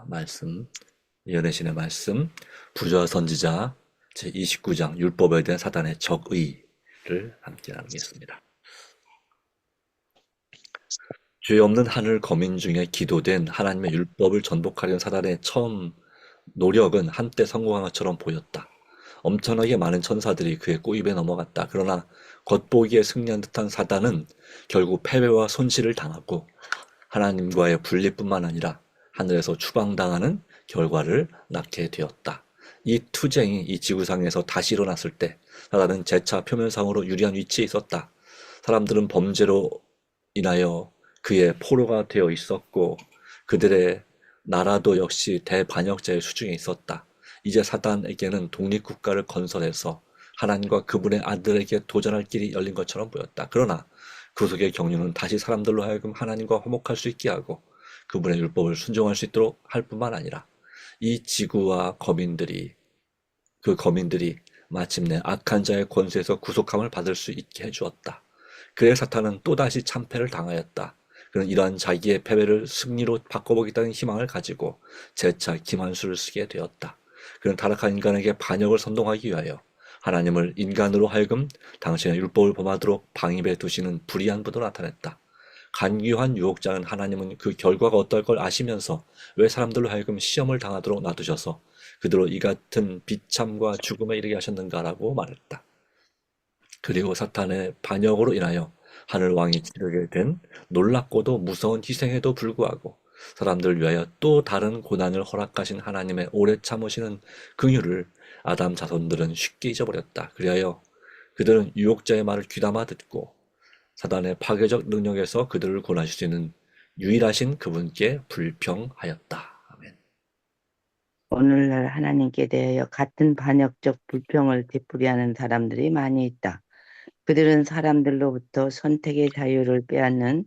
말씀, 연애신의 말씀, 부조와 선지자 제29장 율법에 대한 사단의 적의를 함께 나누겠습니다. 죄 없는 하늘 거민 중에 기도된 하나님의 율법을 전복하려는 사단의 처음 노력은 한때 성공한 것처럼 보였다. 엄청나게 많은 천사들이 그의 꼬입에 넘어갔다. 그러나 겉보기에 승리한 듯한 사단은 결국 패배와 손실을 당하고 하나님과의 분리뿐만 아니라 하늘에서 추방당하는 결과를 낳게 되었다. 이 투쟁이 이 지구상에서 다시 일어났을 때 사단은 재차 표면상으로 유리한 위치에 있었다. 사람들은 범죄로 인하여 그의 포로가 되어 있었고 그들의 나라도 역시 대반역자의 수중에 있었다. 이제 사단에게는 독립국가를 건설해서 하나님과 그분의 아들에게 도전할 길이 열린 것처럼 보였다. 그러나 구속의 경륜은 다시 사람들로 하여금 하나님과 화목할 수 있게 하고 그분의 율법을 순종할 수 있도록 할 뿐만 아니라 이 지구와 그 거민들이 마침내 악한 자의 권세에서 구속함을 받을 수 있게 해주었다. 그의 사탄은 또다시 참패를 당하였다. 그는 이러한 자기의 패배를 승리로 바꿔보겠다는 희망을 가지고 재차 기만수를 쓰게 되었다. 그는 타락한 인간에게 반역을 선동하기 위하여 하나님을 인간으로 하여금 당신의 율법을 범하도록 방입해 두시는 불의한 분으로 나타냈다. 간교한 유혹자는 하나님은 그 결과가 어떨 걸 아시면서 왜 사람들로 하여금 시험을 당하도록 놔두셔서 그대로 이 같은 비참과 죽음에 이르게 하셨는가라고 말했다. 그리고 사탄의 반역으로 인하여 하늘 왕이 치르게 된 놀랍고도 무서운 희생에도 불구하고 사람들을 위하여 또 다른 고난을 허락하신 하나님의 오래 참으시는 긍휼을 아담 자손들은 쉽게 잊어버렸다. 그리하여 그들은 유혹자의 말을 귀담아 듣고 사단의 파괴적 능력에서 그들을 구원하실 수 있는 유일하신 그분께 불평하였다. 아멘. 오늘날 하나님께 대하여 같은 반역적 불평을 되풀이하는 사람들이 많이 있다. 그들은 사람들로부터 선택의 자유를 빼앗는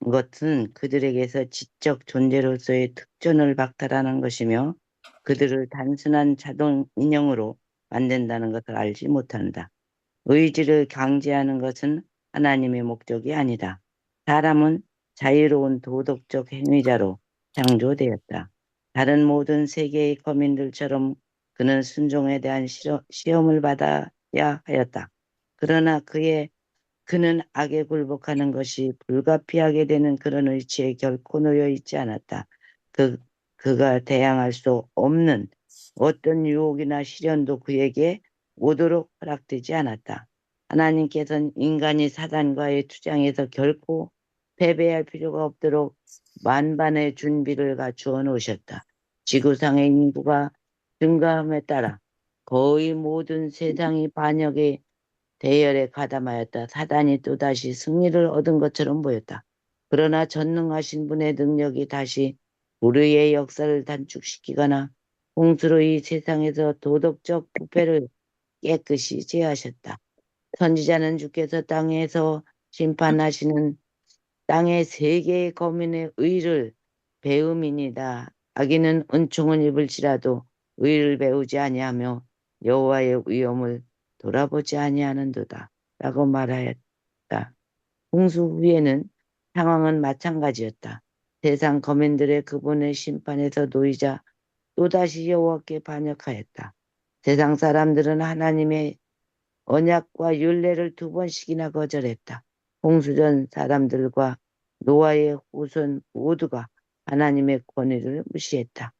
것은 그들에게서 지적 존재로서의 특권을 박탈하는 것이며 그들을 단순한 자동 인형으로 만든다는 것을 알지 못한다. 의지를 강제하는 것은 하나님의 목적이 아니다. 사람은 자유로운 도덕적 행위자로 창조되었다. 다른 모든 세계의 거민들처럼 그는 순종에 대한 시험을 받아야 하였다. 그러나 그는 악에 굴복하는 것이 불가피하게 되는 그런 의지에 결코 놓여 있지 않았다. 그, 그가 대항할 수 없는 어떤 유혹이나 시련도 그에게 오도록 허락되지 않았다. 하나님께서는 인간이 사단과의 투쟁에서 결코 패배할 필요가 없도록 만반의 준비를 갖추어 놓으셨다. 지구상의 인구가 증가함에 따라 거의 모든 세상이 반역의 대열에 가담하였다. 사단이 또다시 승리를 얻은 것처럼 보였다. 그러나 전능하신 분의 능력이 다시 우리의 역사를 단축시키거나 홍수로 이 세상에서 도덕적 부패를 깨끗이 제하셨다. 선지자는 주께서 땅에서 심판하시는 땅의 세계의 거민의 의를 배움이니다. 악인은 은총을 입을지라도 의를 배우지 아니하며 여호와의 위엄을 돌아보지 아니하는도다. 라고 말하였다. 홍수 후에는 상황은 마찬가지였다. 세상 거민들의 그분의 심판에서 놓이자 또다시 여호와께 반역하였다. 세상 사람들은 하나님의 언약과 율례를 2번씩이나 거절했다. 홍수전 사람들과 노아의 후손 모두가 하나님의 권위를 무시했다.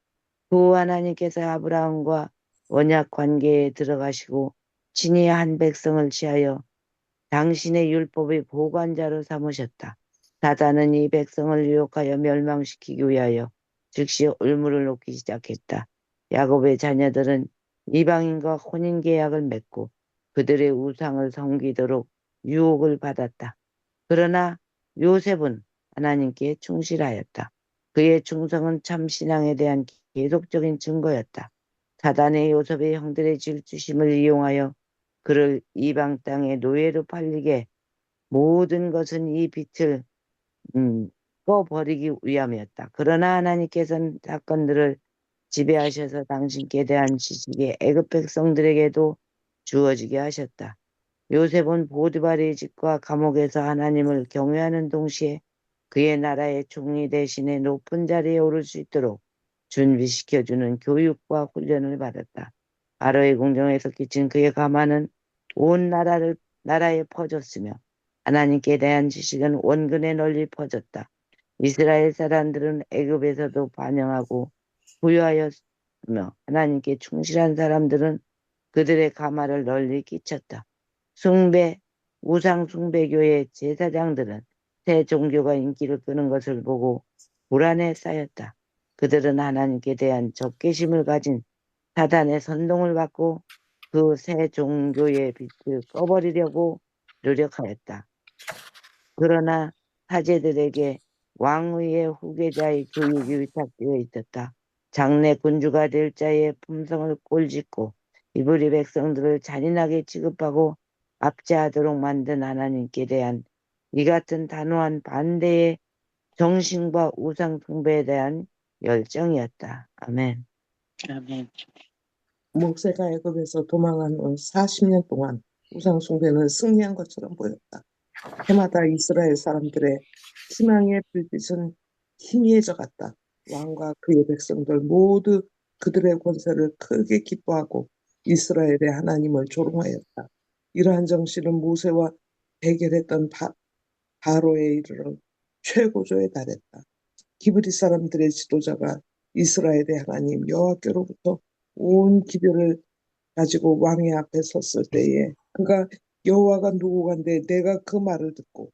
그 하나님께서 아브라함과 언약 관계에 들어가시고 친히 한 백성을 취하여 당신의 율법의 보관자로 삼으셨다. 사단은 이 백성을 유혹하여 멸망시키기 위하여 즉시 올무를 놓기 시작했다. 야곱의 자녀들은 이방인과 혼인 계약을 맺고 그들의 우상을 섬기도록 유혹을 받았다. 그러나 요셉은 하나님께 충실하였다. 그의 충성은 참 신앙에 대한 계속적인 증거였다. 사단의 요셉의 형들의 질투심을 이용하여 그를 이방 땅의 노예로 팔리게 모든 것은 이 빛을 꺼버리기 위함이었다. 그러나 하나님께서는 사건들을 지배하셔서 당신께 대한 지식이 애굽 백성들에게도 주어지게 하셨다. 요셉은 보디발의 집과 감옥에서 하나님을 경외하는 동시에 그의 나라의 총리 대신에 높은 자리에 오를 수 있도록 준비시켜주는 교육과 훈련을 받았다. 바로의 궁정에서 끼친 그의 가마는 온 나라에 퍼졌으며 하나님께 대한 지식은 원근에 널리 퍼졌다. 이스라엘 사람들은 애굽에서도 반영하고 부유하였으며 하나님께 충실한 사람들은 그들의 가마를 널리 끼쳤다. 우상 숭배교의 제사장들은 새 종교가 인기를 끄는 것을 보고 불안에 쌓였다. 그들은 하나님께 대한 적개심을 가진 사단의 선동을 받고 그 새 종교의 빛을 꺼버리려고 노력하였다. 그러나 사제들에게 왕위의 후계자의 교육이 위탁되어 있었다. 장래 군주가 될 자의 품성을 꼴짓고 이브리 백성들을 잔인하게 취급하고 압제하도록 만든 하나님께 대한 이 같은 단호한 반대의 정신과 우상 숭배에 대한 열정이었다. 아멘. 아멘. 모세가 애굽에서 도망한 후 40년 동안 우상 숭배는 승리한 것처럼 보였다. 해마다 이스라엘 사람들의 희망의 불빛은 희미해져 갔다. 왕과 그의 백성들 모두 그들의 권세를 크게 기뻐하고 이스라엘의 하나님을 조롱하였다. 이러한 정신은 모세와 대결했던 바로에 이르러 최고조에 달했다. 히브리 사람들의 지도자가 이스라엘의 하나님 여호와께로부터 온 기별을 가지고 왕의 앞에 섰을 때에 그가 여호와가 누구간데 내가 그 말을 듣고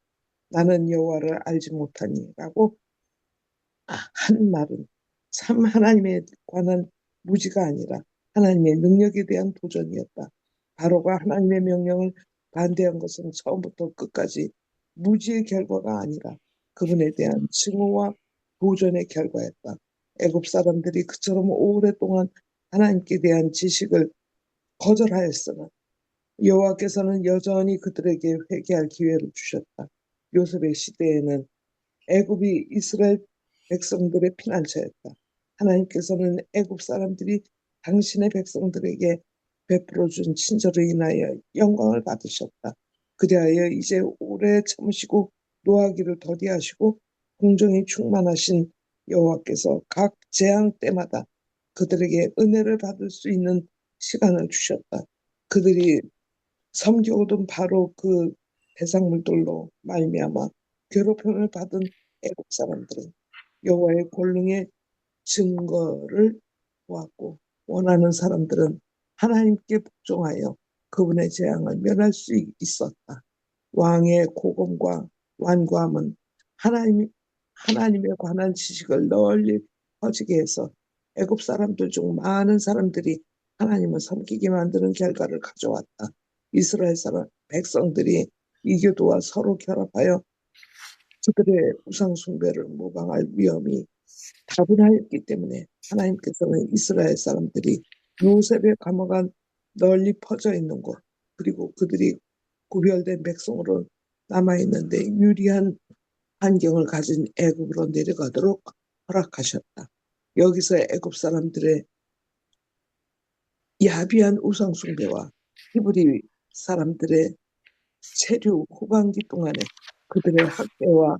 나는 여호와를 알지 못하니라고 한 말은 참 하나님에 관한 무지가 아니라 하나님의 능력에 대한 도전이었다. 바로가 하나님의 명령을 반대한 것은 처음부터 끝까지 무지의 결과가 아니라 그분에 대한 증오와 도전의 결과였다. 애굽 사람들이 그처럼 오랫동안 하나님께 대한 지식을 거절하였으나 여호와께서는 여전히 그들에게 회개할 기회를 주셨다. 요셉의 시대에는 애굽이 이스라엘 백성들의 피난처였다. 하나님께서는 애굽 사람들이 당신의 백성들에게 베풀어 준 친절을 인하여 영광을 받으셨다. 그리하여 이제 오래 참으시고 노하기를 더디하시고 공정이 충만하신 여호와께서 각 재앙 때마다 그들에게 은혜를 받을 수 있는 시간을 주셨다. 그들이 섬겨오던 바로 그 대상물들로 말미암아 괴롭힘을 받은 애국 사람들은 여호와의 권능의 증거를 보았고 원하는 사람들은 하나님께 복종하여 그분의 재앙을 면할 수 있었다. 왕의 고검과 완고함은 하나님에 관한 지식을 널리 퍼지게 해서 애굽 사람들 중 많은 사람들이 하나님을 섬기게 만드는 결과를 가져왔다. 이스라엘 사람 백성들이 이교도와 서로 결합하여 그들의 우상 숭배를 모방할 위험이 다분하였기 때문에 하나님께서는 이스라엘 사람들이 요셉의 감화가 널리 퍼져 있는 곳 그리고 그들이 구별된 백성으로 남아있는데 유리한 환경을 가진 애굽으로 내려가도록 허락하셨다. 여기서 애굽 사람들의 야비한 우상 숭배와 히브리 사람들의 체류 후반기 동안에 그들의 학대와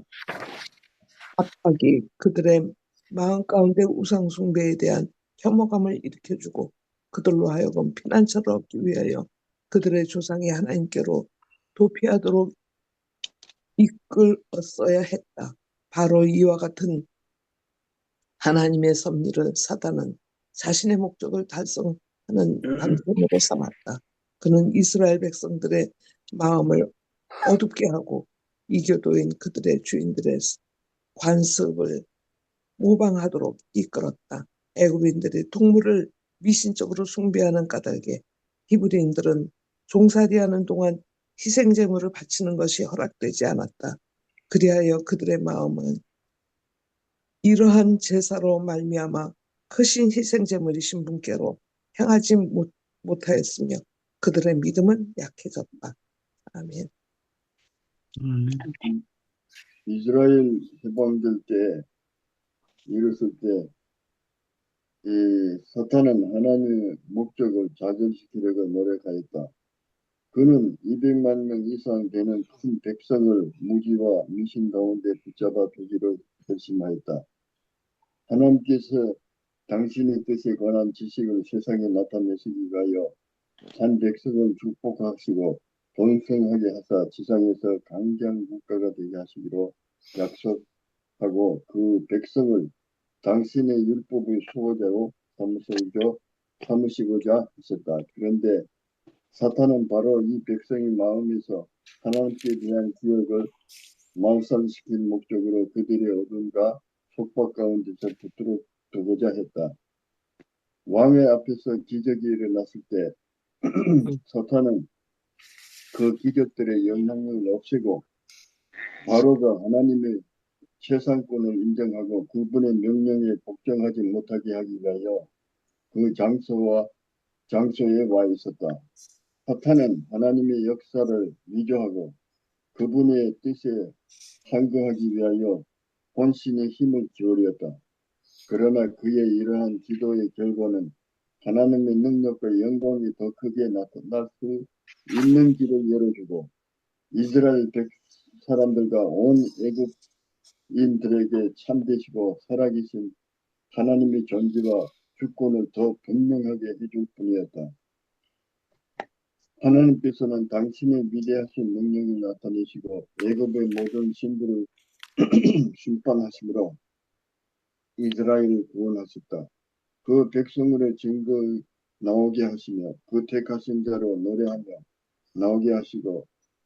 압박이 그들의 마음 가운데 우상 숭배에 대한 혐오감을 일으켜주고 그들로 하여금 피난처를 얻기 위하여 그들의 조상이 하나님께로 도피하도록 이끌었어야 했다. 바로 이와 같은 하나님의 섭리를 사단은 자신의 목적을 달성하는 방편으로 삼았다. 그는 이스라엘 백성들의 마음을 어둡게 하고 이교도인 그들의 주인들의 관습을 모방하도록 이끌었다. 애굽인들이 동물을 미신적으로 숭배하는 까닭에 히브리인들은 종살이하는 동안 희생제물을 바치는 것이 허락되지 않았다. 그리하여 그들의 마음은 이러한 제사로 말미암아 크신 희생제물이신 분께로 향하지 못하였으며 그들의 믿음은 약해졌다. 아멘. 이스라엘 해방될 때 이랬을 때 이 사탄은 하나님의 목적을 좌절시키려고 노력하였다. 그는 200만 명 이상 되는 큰 백성을 무지와 미신 가운데 붙잡아 두기로 결심하였다. 하나님께서 당신의 뜻에 관한 지식을 세상에 나타내시기 위하여 한 백성을 축복하시고 번성하게 하사 지상에서 강대한 국가가 되게 하시기로 약속하고 그 백성을 당신의 율법의 수호자로 삼으시고자 하셨다. 그런데 사탄은 바로 이 백성의 마음에서 하나님께 대한 기억을 말살시킬 목적으로 그들의 어둠과 속박 가운데서 붙들어 두고자 했다. 왕의 앞에서 기적이 일어났을 때 사탄은 그 기적들의 영향력을 없애고 바로가 하나님의 최상권을 인정하고 그분의 명령에 복종하지 못하게 하기 위하여 그 장소에 와 있었다. 사탄은 하나님의 역사를 위조하고 그분의 뜻에 상응하기 위하여 본신의 힘을 기울였다. 그러나 그의 이러한 기도의 결과는 하나님의 능력과 영광이 더 크게 나타날 수 있는 길을 열어주고 이스라엘 사람들과 온 애굽인들에게 참되시고 살아계신 하나님의 존재와 주권을 더 분명하게 해줄 뿐이었다. 하나님께서는 당신의 위대하신 능력을 나타내시고 애굽의 모든 신들을 심판하심으로 이스라엘을 구원하셨다. 그 백성들의 증거 나오게 하시며 그 택하신 자로 노래하며 나오게 하시고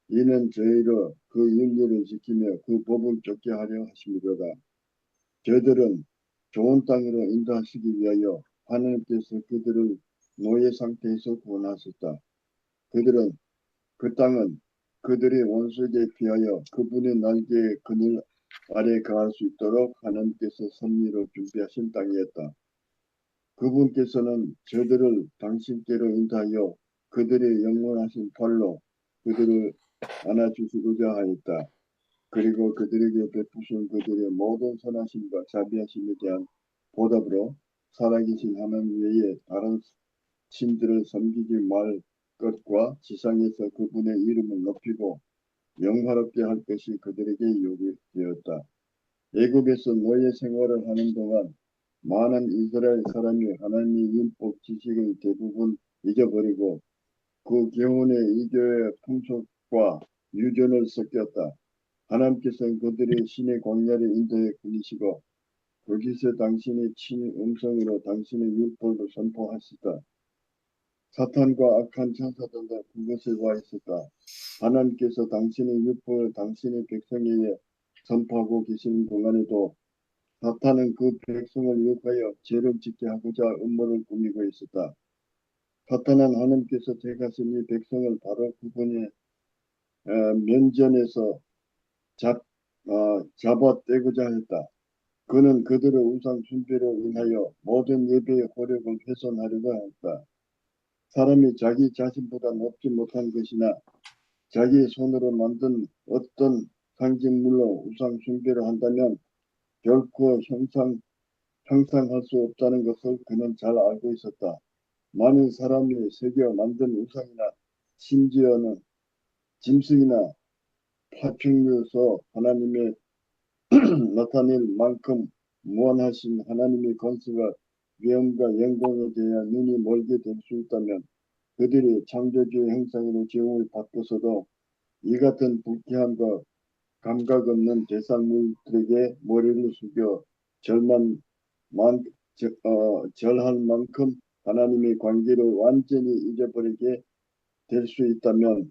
이는 저희로 그 윤리를 지키며 그 법을 쫓게 하려 하심이로다. 저들은 좋은 땅으로 인도하시기 위하여 하나님께서 그들을 노예 상태에서 구원하셨다. 그 땅은 그들의 원수에게 피하여 그분의 날개의 그늘 아래 거할 수 있도록 하나님께서 섭리로 준비하신 땅이었다. 그분께서는 저들을 당신께로 인도하여 그들의 영원하신 팔로 그들을 안아주시고자 하였다. 그리고 그들에게 베푸신 그들의 모든 선하심과 자비하심에 대한 보답으로 살아계신 하나님 외에 다른 신들을 섬기지 말 것과 지상에서 그분의 이름을 높이고 영화롭게 할 것이 그들에게 요구되었다. 애굽에서 노예 생활을 하는 동안 많은 이스라엘 사람이 하나님의 율법 지식을 대부분 잊어버리고 그 교훈의 이교의 풍속과 유전을 섞였다. 하나님께서는 그들의 신의 광야를 인도해 꾸리시고 거기서 당신의 친히 음성으로 당신의 율법을 선포하시다. 사탄과 악한 천사들도 그곳에 와 있었다. 하나님께서 당신의 율법을 당신의 백성에게 선포하고 계시는 동안에도 사탄은 그 백성을 유혹하여 죄를 짓게 하고자 음모를 꾸미고 있었다. 사탄은 하나님께서 택하신 이 백성을 바로 그분의 면전에서 잡아떼고자 했다. 그는 그들의 우상 숭배로 인하여 모든 예배의 호력을 훼손하려고 했다. 사람이 자기 자신보다 높지 못한 것이나 자기 손으로 만든 어떤 상징물로 우상 숭배를 한다면 결코 형상할 수 없다는 것을 그는 잘 알고 있었다. 많은 사람이 새겨 만든 우상이나 심지어는 짐승이나 파충류에서 하나님의 나타낼 만큼 무한하신 하나님의 권세와 위엄과 영광에 대한 눈이 멀게 될 수 있다면 그들이 창조주의 형상으로 지음을 받고서도 이 같은 불쾌함과 감각 없는 대상물들에게 머리를 숙여 절할 만큼 하나님의 관계를 완전히 잊어버리게 될 수 있다면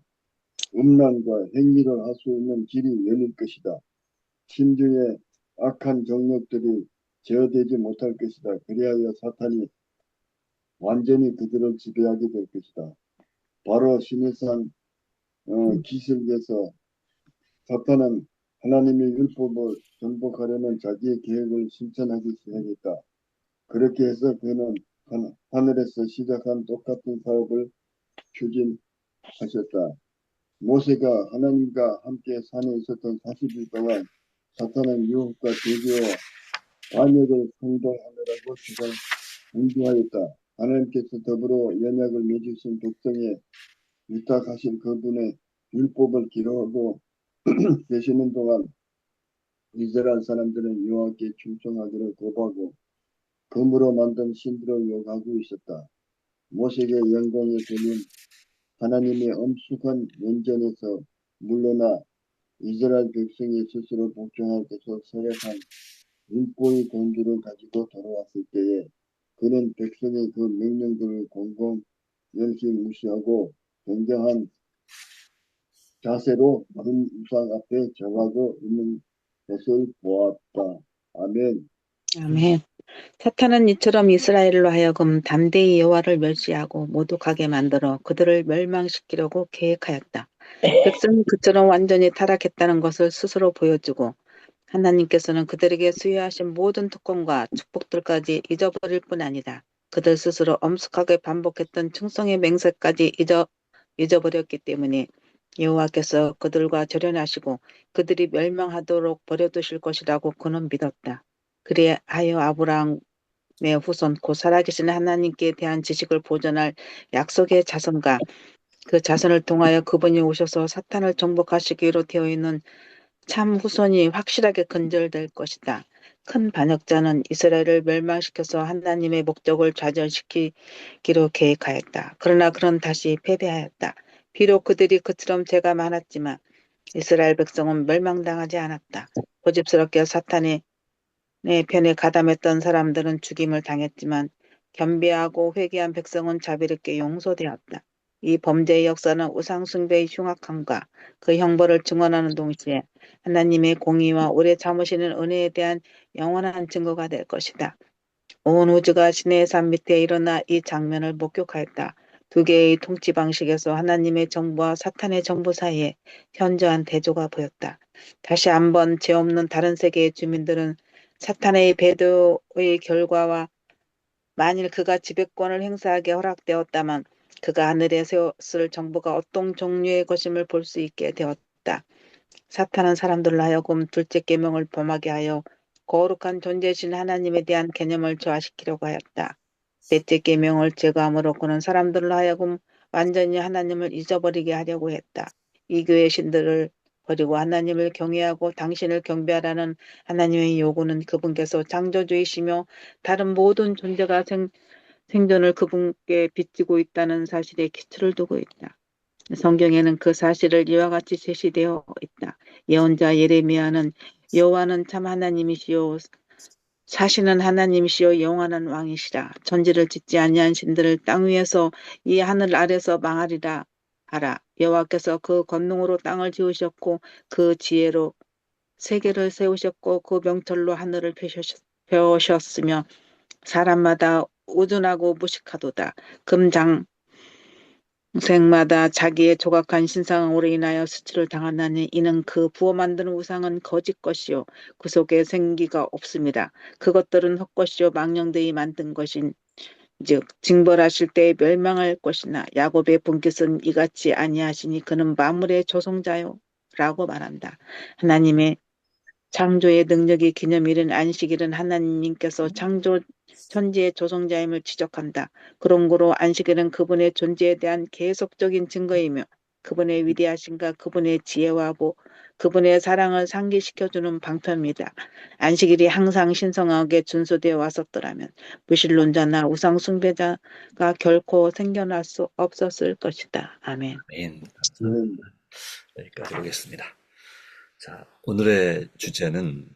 음란과 행위를 할 수 있는 길이 열릴 것이다. 심중에 악한 정욕들이 제어되지 못할 것이다. 그리하여 사탄이 완전히 그들을 지배하게 될 것이다. 바로 신해산 기슭에서 사탄은 하나님의 율법을 정복하려는 자기의 계획을 실천하기 시작했다. 그렇게 해서 그는 하늘에서 시작한 똑같은 사업을 추진하셨다. 모세가 하나님과 함께 산에 있었던 40일 동안 사탄은 유혹과 대지와 반역을 행동하느라고 운주하였다. 하나님께서 더불어 연약을 맺으신 백성에 위탁하신 그분의 율법을 기록하고 계시는 동안 이스라엘 사람들은 여호와께 충성하기를 고하고 금으로 만든 신들을 욕하고 있었다. 모세의 영광의 주님 하나님의 엄숙한 면전에서 물러나 이스라엘 백성이 스스로 복종할 것을 서약한 율법의 공주를 가지고 돌아왔을 때에 그는 백성의 그 명령들을 공공연히 무시하고 굉장한 자세로 다른 우상 앞에 절하고 있는 것을 보았다. 아멘. 아멘. 사탄은 이처럼 이스라엘로 하여금 담대히 여호와를 멸시하고 모독하게 만들어 그들을 멸망시키려고 계획하였다. 백성이 그처럼 완전히 타락했다는 것을 스스로 보여주고 하나님께서는 그들에게 수여하신 모든 특권과 축복들까지 잊어버릴 뿐 아니라 그들 스스로 엄숙하게 반복했던 충성의 맹세까지 잊어버렸기 때문에 여호와께서 그들과 절연하시고 그들이 멸망하도록 버려두실 것이라고 그는 믿었다. 그리하여 아브라함의 후손 곧 살아계신 하나님께 대한 지식을 보존할 약속의 자손과 그 자손을 통하여 그분이 오셔서 사탄을 정복하시기로 되어 있는 참 후손이 확실하게 근절될 것이다. 큰 반역자는 이스라엘을 멸망시켜서 하나님의 목적을 좌절시키기로 계획하였다. 그러나 그는 다시 패배하였다. 비록 그들이 그처럼 죄가 많았지만 이스라엘 백성은 멸망당하지 않았다. 고집스럽게 사탄의 편에 가담했던 사람들은 죽임을 당했지만 겸비하고 회개한 백성은 자비롭게 용서되었다. 이 범죄의 역사는 우상숭배의 흉악함과 그 형벌을 증언하는 동시에 하나님의 공의와 오래 참으시는 은혜에 대한 영원한 증거가 될 것이다. 온 우주가 시내의 산 밑에 일어나 이 장면을 목격하였다. 두 개의 통치 방식에서 하나님의 정부와 사탄의 정부 사이에 현저한 대조가 보였다. 다시 한번 죄 없는 다른 세계의 주민들은 사탄의 배도의 결과와 만일 그가 지배권을 행사하게 허락되었다면 그가 하늘에 세웠을 정부가 어떤 종류의 것임을 볼 수 있게 되었다. 사탄은 사람들로 하여금 둘째 계명을 범하게 하여 거룩한 존재이신 하나님에 대한 개념을 저하시키려고 하였다. 넷째 계명을 제거함으로 그는 사람들로 하여금 완전히 하나님을 잊어버리게 하려고 했다. 이 교회 신들을 버리고 하나님을 경외하고 당신을 경배하라는 하나님의 요구는 그분께서 창조주이시며 다른 모든 존재가 생존을 그분께 빚지고 있다는 사실에 기초를 두고 있다. 성경에는 그 사실을 이와 같이 제시되어 있다. 예언자 예레미야는 여호와는 참 하나님이시요 사시는 하나님이시요 영원한 왕이시라. 천지를 짓지 아니한 신들을 땅 위에서 이 하늘 아래서 망하리라 하라. 여호와께서 그 권능으로 땅을 지으셨고 그 지혜로 세계를 세우셨고 그 명철로 하늘을 펴셨으며 사람마다 우둔하고 무식하도다. 금장생마다 자기의 조각한 신상으로 인하여 수치를 당하나니 이는 그 부어 만드는 우상은 거짓 것이요 그 속에 생기가 없습니다. 그것들은 헛것이요 망령되이 만든 것인 즉 징벌하실 때에 멸망할 것이나 야곱의 분깃은 이같이 아니하시니 그는 만물의 조성자요 라고 말한다. 하나님의 창조의 능력이 기념일은 안식일은 하나님께서 창조 천지의 조성자임을 지적한다. 그런 거로 안식일은 그분의 존재에 대한 계속적인 증거이며 그분의 위대하신가 그분의 지혜와 그분의 사랑을 상기시켜주는 방편입니다. 안식일이 항상 신성하게 준수되어 왔었더라면 무신론자나 우상 숭배자가 결코 생겨날 수 없었을 것이다. 아멘. 아멘. 아멘. 여기까지 보겠습니다. 자, 오늘의 주제는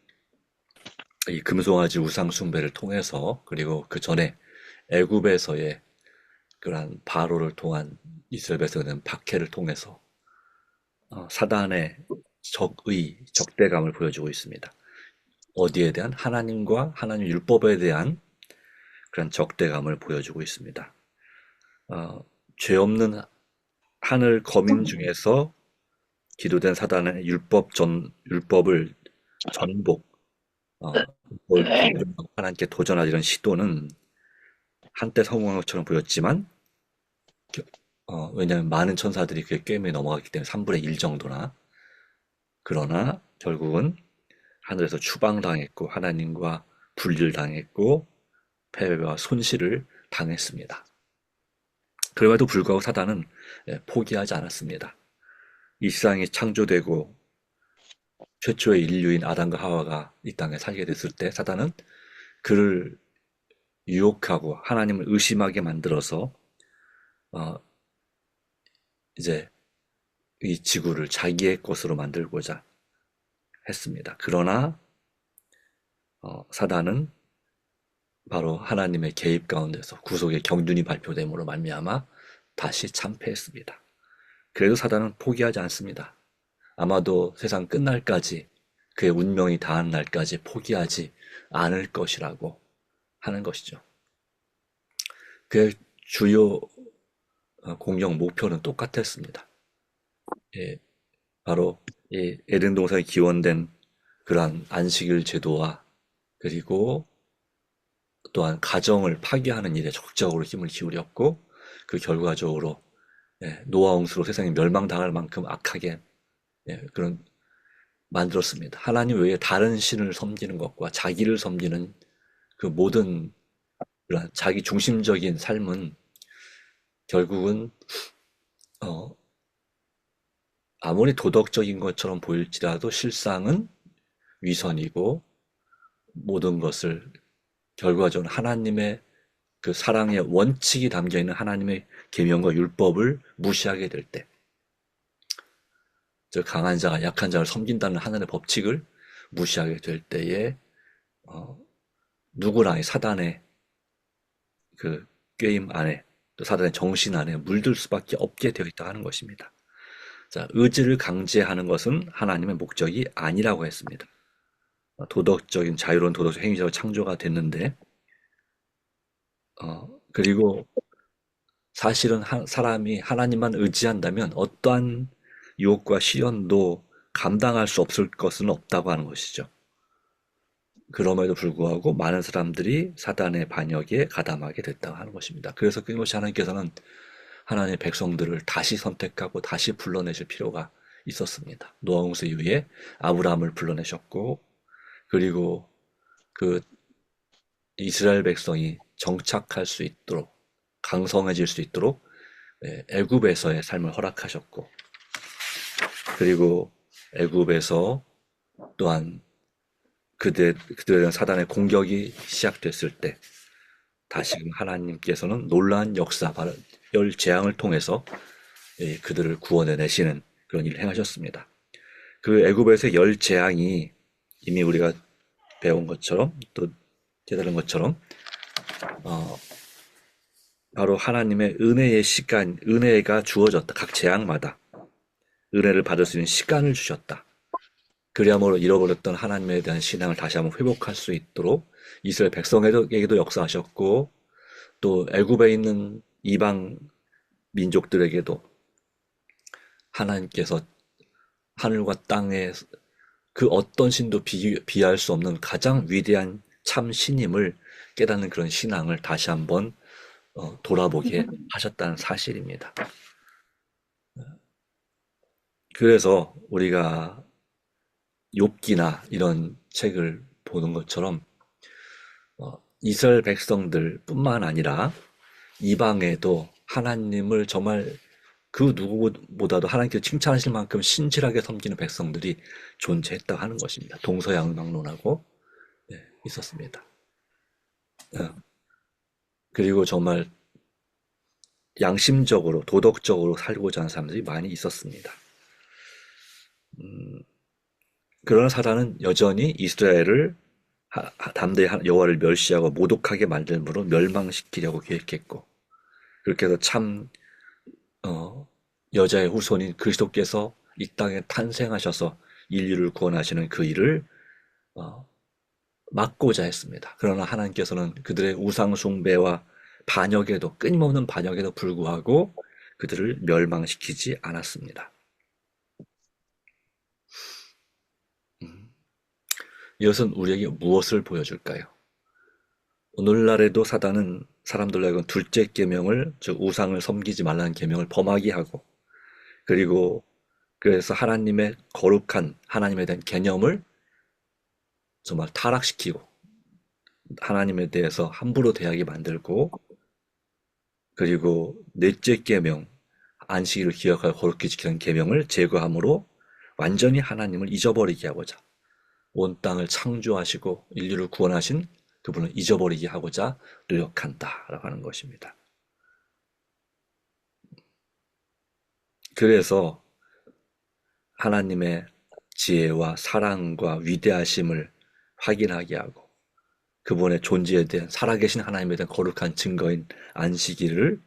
이 금송아지 우상 숭배를 통해서 그리고 그 전에 애굽에서의 그러한 바로를 통한 이스라엘 백성은 박해를 통해서 사단의 적대감을 보여주고 있습니다. 어디에 대한 하나님과 하나님 율법에 대한 그런 적대감을 보여주고 있습니다. 죄 없는 하늘 거민 중에서 기도된 사단의 율법을 전복, 하나님께 도전할 이런 시도는 한때 성공한 것처럼 보였지만, 왜냐하면 많은 천사들이 그의 꿰매에 넘어갔기 때문에 3분의 1 정도나. 그러나 결국은 하늘에서 추방당했고 하나님과 분리를 당했고 패배와 손실을 당했습니다. 그럼에도 불구하고 사단은 포기하지 않았습니다. 이 세상이 창조되고 최초의 인류인 아담과 하와가 이 땅에 살게 됐을 때 사단은 그를 유혹하고 하나님을 의심하게 만들어서 이제 이 지구를 자기의 것으로 만들고자 했습니다. 그러나 사단은 바로 하나님의 개입 가운데서 구속의 경륜이 발표됨으로 말미암아 다시 참패했습니다. 그래도 사단은 포기하지 않습니다. 아마도 세상 끝날까지 그의 운명이 다한 날까지 포기하지 않을 것이라고 하는 것이죠. 그의 주요 공격 목표는 똑같았습니다. 예, 바로 이 에덴 동산에 기원된 그러한 안식일 제도와 그리고 또한 가정을 파괴하는 일에 적극적으로 힘을 기울였고 그 결과적으로 노아 홍수로 세상이 멸망당할 만큼 악하게 그런 만들었습니다. 하나님 외에 다른 신을 섬기는 것과 자기를 섬기는 그 모든 그런 자기 중심적인 삶은 결국은 아무리 도덕적인 것처럼 보일지라도 실상은 위선이고 모든 것을 결과적으로 하나님의 그 사랑의 원칙이 담겨있는 하나님의 계명과 율법을 무시하게 될 때, 즉 강한 자가 약한 자를 섬긴다는 하나님의 법칙을 무시하게 될 때에 누구나 사단의 그 꾀임 안에 또 사단의 정신 안에 물들 수밖에 없게 되어 있다 하는 것입니다. 자, 의지를 강제하는 것은 하나님의 목적이 아니라고 했습니다. 도덕적인 자유로운 도덕적 행위자로 창조가 됐는데 그리고 사실은 사람이 하나님만 의지한다면 어떠한 유혹과 시련도 감당할 수 없을 것은 없다고 하는 것이죠. 그럼에도 불구하고 많은 사람들이 사단의 반역에 가담하게 됐다고 하는 것입니다. 그래서 끊임없이 하나님께서는 하나님의 백성들을 다시 선택하고 다시 불러내실 필요가 있었습니다. 노아 홍수 이후에 아브라함을 불러내셨고 그리고 그 이스라엘 백성이 정착할 수 있도록 강성해질 수 있도록 애굽에서의 삶을 허락하셨고 그리고 애굽에서 또한 그들에 대한 사단의 공격이 시작됐을 때 다시금 하나님께서는 놀라운 역사, 바로 열 재앙을 통해서 그들을 구원해내시는 그런 일을 행하셨습니다. 그 애굽에서의 열 재앙이 이미 우리가 배운 것처럼 또 깨달은 것처럼 바로 하나님의 은혜의 시간, 은혜가 주어졌다. 각 재앙마다 은혜를 받을 수 있는 시간을 주셨다. 그리야말로 잃어버렸던 하나님에 대한 신앙을 다시 한번 회복할 수 있도록 이스라엘 백성에게도 역사하셨고 또 애굽에 있는 이방 민족들에게도 하나님께서 하늘과 땅에 그 어떤 신도 비할 수 없는 가장 위대한 참 신임을 깨닫는 그런 신앙을 다시 한번 돌아보게 하셨다는 사실입니다. 그래서 우리가 욥기나 이런 책을 보는 것처럼 이스라엘 백성들 뿐만 아니라 이방에도 하나님을 정말 그 누구보다도 하나님께서 칭찬하실 만큼 신실하게 섬기는 백성들이 존재했다고 하는 것입니다. 동서양막론하고 있었습니다. 그리고 정말 양심적으로 도덕적으로 살고자 하는 사람들이 많이 있었습니다. 그러나 사단은 여전히 이스라엘을 담대히 여호와를 멸시하고 모독하게 만들므로 멸망시키려고 계획했고 그렇게 해서 참 여자의 후손인 그리스도께서 이 땅에 탄생하셔서 인류를 구원하시는 그 일을 막고자 했습니다. 그러나 하나님께서는 그들의 우상 숭배와 반역에도 끊임없는 반역에도 불구하고 그들을 멸망시키지 않았습니다. 이것은 우리에게 무엇을 보여줄까요? 오늘날에도 사단은 사람들로 하여금 둘째 계명을, 즉 우상을 섬기지 말라는 계명을 범하게 하고 그리고 그래서 하나님의 거룩한 하나님에 대한 개념을 정말 타락시키고 하나님에 대해서 함부로 대하게 만들고 그리고 넷째 계명, 안식일을 기억하고 거룩히 지키는 계명을 제거함으로 완전히 하나님을 잊어버리게 하고자 온 땅을 창조하시고 인류를 구원하신 그 그분을 잊어버리게 하고자 노력한다라고 하는 것입니다. 그래서 하나님의 지혜와 사랑과 위대하심을 확인하게 하고 그분의 존재에 대한 살아계신 하나님에 대한 거룩한 증거인 안식일을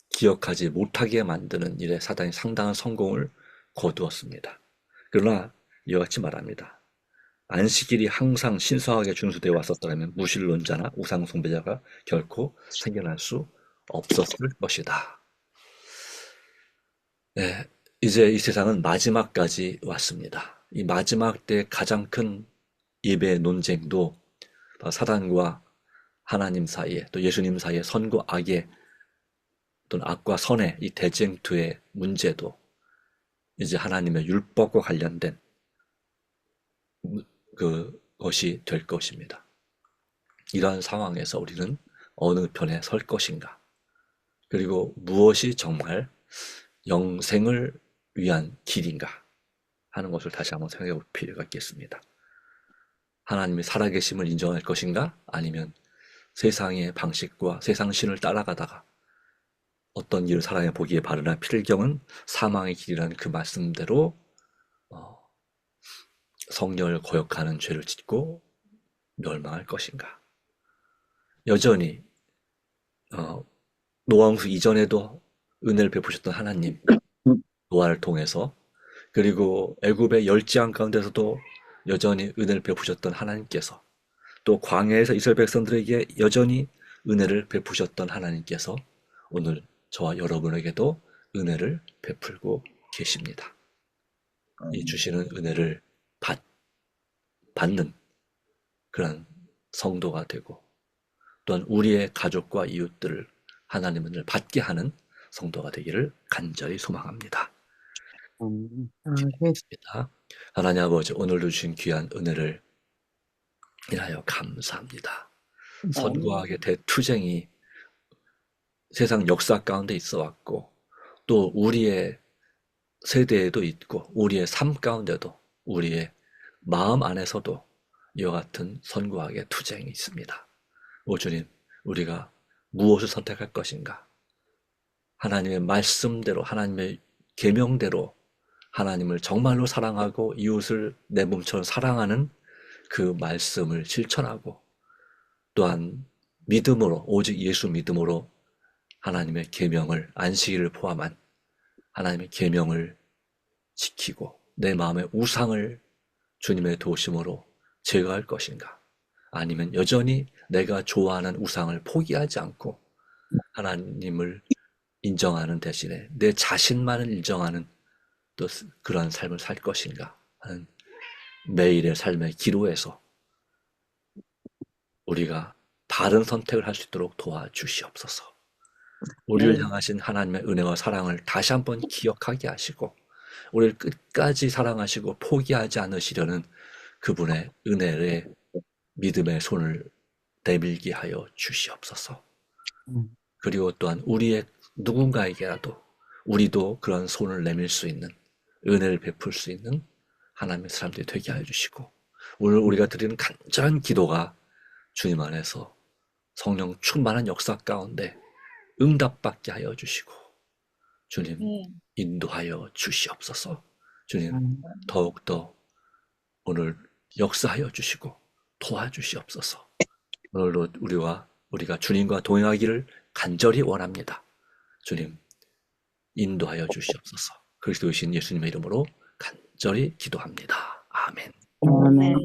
기억하지 못하게 만드는 일에 사단이 상당한 성공을 거두었습니다. 그러나 이와 같이 말합니다. 안식일이 항상 신성하게 준수되어 왔었다면 무신론자나 우상숭배자가 결코 생겨날 수 없었을 것이다. 네, 이제 이 세상은 마지막까지 왔습니다. 이 마지막 때 가장 큰 예배의 논쟁도 사단과 하나님 사이에 또 예수님 사이에 선과 악의 또는 악과 선의 이 대쟁투의 문제도 이제 하나님의 율법과 관련된 그것이 될 것입니다. 이러한 상황에서 우리는 어느 편에 설 것인가? 그리고 무엇이 정말 영생을 위한 길인가 하는 것을 다시 한번 생각해 볼 필요가 있겠습니다. 하나님의 살아계심을 인정할 것인가? 아니면 세상의 방식과 세상신을 따라가다가 어떤 길을 사랑해 보기에 바르나 필경은 사망의 길이라는 그 말씀대로 성령을 거역하는 죄를 짓고 멸망할 것인가? 여전히 노아홍수 이전에도 은혜를 베푸셨던 하나님, 노아를 통해서, 그리고 애굽의 열지왕 가운데서도 여전히 은혜를 베푸셨던 하나님께서, 또 광야에서 이스라엘 백성들에게 여전히 은혜를 베푸셨던 하나님께서 오늘 저와 여러분에게도 은혜를 베풀고 계십니다. 이 주시는 은혜를 받는 그런 성도가 되고, 또한 우리의 가족과 이웃들을 하나님 은혜를 받게 하는 성도가 되기를 간절히 소망합니다. 기도하겠습니다. 하나님 아버지, 오늘도 주신 귀한 은혜를 인하여 감사합니다. 선과 악의 대투쟁이 세상 역사 가운데 있어 왔고, 또 우리의 세대에도 있고, 우리의 삶 가운데도, 우리의 마음 안에서도 이와 같은 선과 악의 투쟁이 있습니다. 오 주님, 우리가 무엇을 선택할 것인가? 하나님의 말씀대로, 하나님의 계명대로 하나님을 정말로 사랑하고 이웃을 내 몸처럼 사랑하는 그 말씀을 실천하고, 또한 믿음으로, 오직 예수 믿음으로 하나님의 계명을, 안식일을 포함한 하나님의 계명을 지키고 내 마음의 우상을 주님의 도우심으로 제거할 것인가? 아니면 여전히 내가 좋아하는 우상을 포기하지 않고 하나님을 인정하는 대신에 내 자신만을 인정하는 또 그러한 삶을 살 것인가 하는 매일의 삶의 기도에서 우리가 바른 선택을 할 수 있도록 도와주시옵소서. 우리를 향하신 하나님의 은혜와 사랑을 다시 한번 기억하게 하시고, 우리를 끝까지 사랑하시고 포기하지 않으시려는 그분의 은혜의 믿음의 손을 내밀게 하여 주시옵소서. 그리고 또한 우리의 누군가에게라도 우리도 그런 손을 내밀 수 있는, 은혜를 베풀 수 있는 하나님의 사람들이 되게 하여 주시고, 오늘 우리가 드리는 간절한 기도가 주님 안에서 성령 충만한 역사 가운데 응답받게 하여 주시고, 주님 인도하여 주시옵소서. 주님 더욱더 오늘 역사하여 주시고 도와주시옵소서. 오늘도 우리가 주님과 동행하기를 간절히 원합니다. 주님 인도하여 주시옵소서. 그리스도이신 예수님의 이름으로 간절히 기도합니다. 아멘. 아멘.